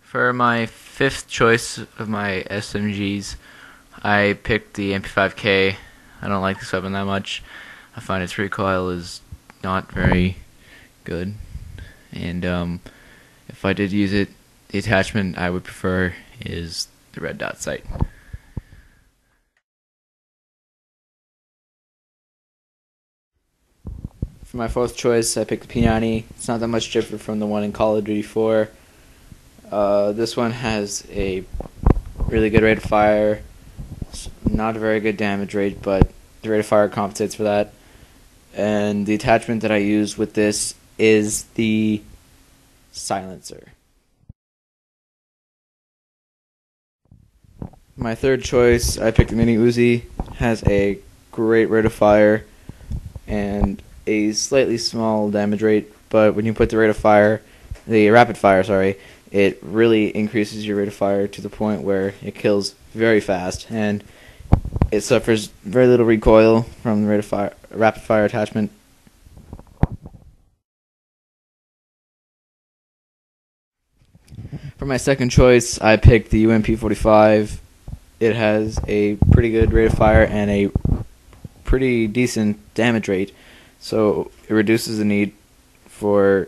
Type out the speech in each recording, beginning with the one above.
For my fifth choice of my SMGs, I picked the MP5K. I don't like this weapon that much. I find its recoil is not very good, and if I did use it, the attachment I would prefer is the red dot sight. For my fourth choice, I picked the P90. It's not that much different from the one in Call of Duty 4. This one has a really good rate of fire. It's not a very good damage rate, but the rate of fire compensates for that. And the attachment that I use with this is the silencer. My third choice, I picked the Mini Uzi. It has a great rate of fire and a slightly small damage rate, but when you put the rapid fire, it really increases your rate of fire to the point where it kills very fast, and it suffers very little recoil from the rapid fire attachment. For my second choice, I picked the UMP45. It has a pretty good rate of fire and a pretty decent damage rate, so it reduces the need for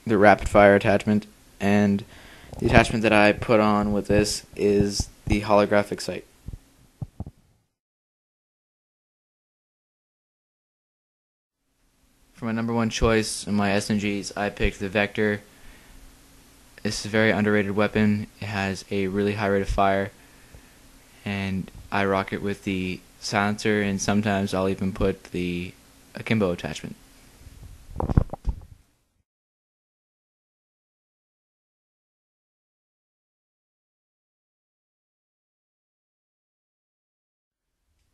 the rapid fire attachment, and the attachment that I put on with this is the holographic sight. For my number one choice in my SMGs, I picked the Vector. This is a very underrated weapon. It has a really high rate of fire, and I rock it with the silencer, and sometimes I'll even put the akimbo attachment.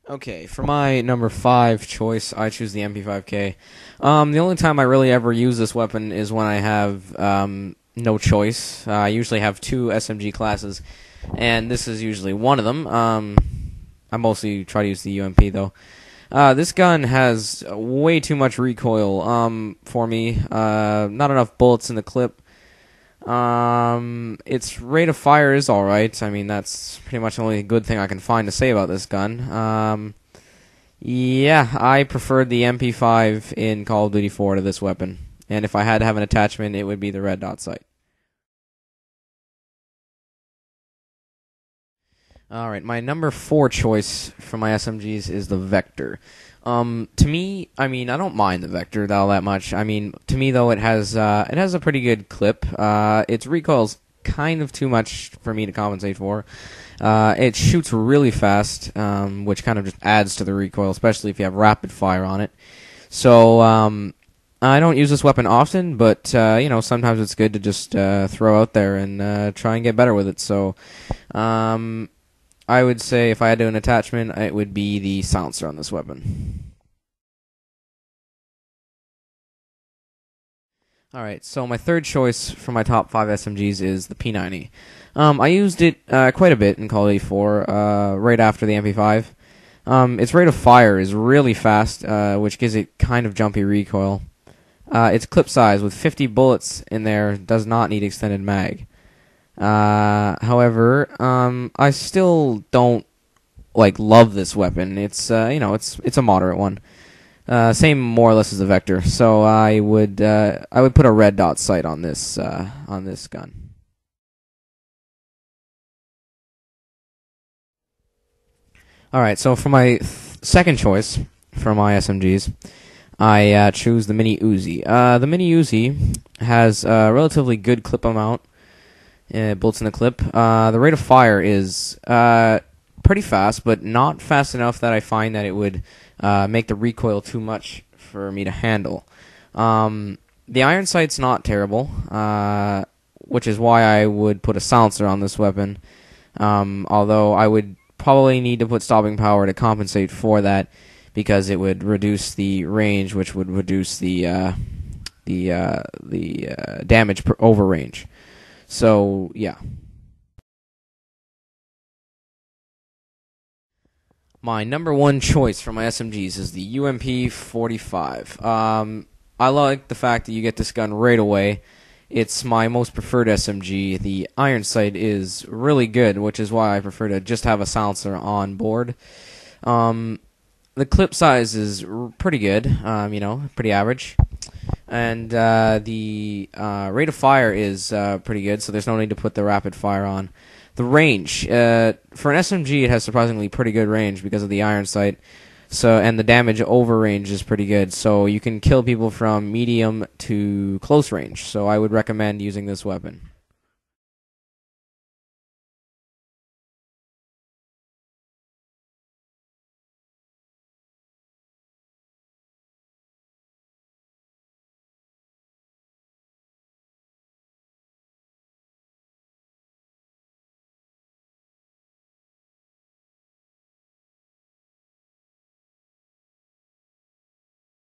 Okay, for my number 5 choice, I choose the MP5K. The only time I really ever use this weapon is when I have no choice. I usually have 2 SMG classes, and this is usually one of them. I mostly try to use the UMP, though. This gun has way too much recoil for me. Not enough bullets in the clip. Its rate of fire is alright. I mean, that's pretty much the only good thing I can find to say about this gun. Yeah, I preferred the MP5 in Call of Duty 4 to this weapon. And if I had to have an attachment, it would be the red dot sight. Alright, my number 4 choice for my SMGs is the Vector. To me, I mean, I don't mind the Vector all that much. I mean, to me though, it has a pretty good clip. Its recoil's kind of too much for me to compensate for. It shoots really fast, which kind of just adds to the recoil, especially if you have rapid fire on it. So, I don't use this weapon often, but sometimes it's good to just throw out there and try and get better with it. So, I would say if I had to do an attachment, it would be the silencer on this weapon. Alright, so my third choice for my top 5 SMGs is the P90. I used it quite a bit in Call of Duty 4, right after the MP5. Its rate of fire is really fast, which gives it kind of jumpy recoil. Its clip size, with 50 bullets in there, does not need extended mag. However, I still don't love this weapon. It's it's a moderate one. Same more or less as the Vector. So I would put a red dot sight on this gun. All right. So for my second choice for my SMGs, I choose the Mini Uzi. The Mini Uzi has a relatively good clip amount. Bullets in the clip. The rate of fire is pretty fast, but not fast enough that I find that it would make the recoil too much for me to handle. The iron sight's not terrible, which is why I would put a silencer on this weapon, although I would probably need to put stopping power to compensate for that, because it would reduce the range, which would reduce the damage over range. So, yeah. My number 1 choice for my SMGs is the UMP45. I like the fact that you get this gun right away. It's my most preferred SMG. The iron sight is really good, which is why I prefer to just have a silencer on board. The clip size is pretty good, pretty average. And the rate of fire is pretty good, so there's no need to put the rapid fire on. The range, for an SMG, it has surprisingly pretty good range because of the iron sight. And the damage over range is pretty good. So you can kill people from medium to close range. So I would recommend using this weapon.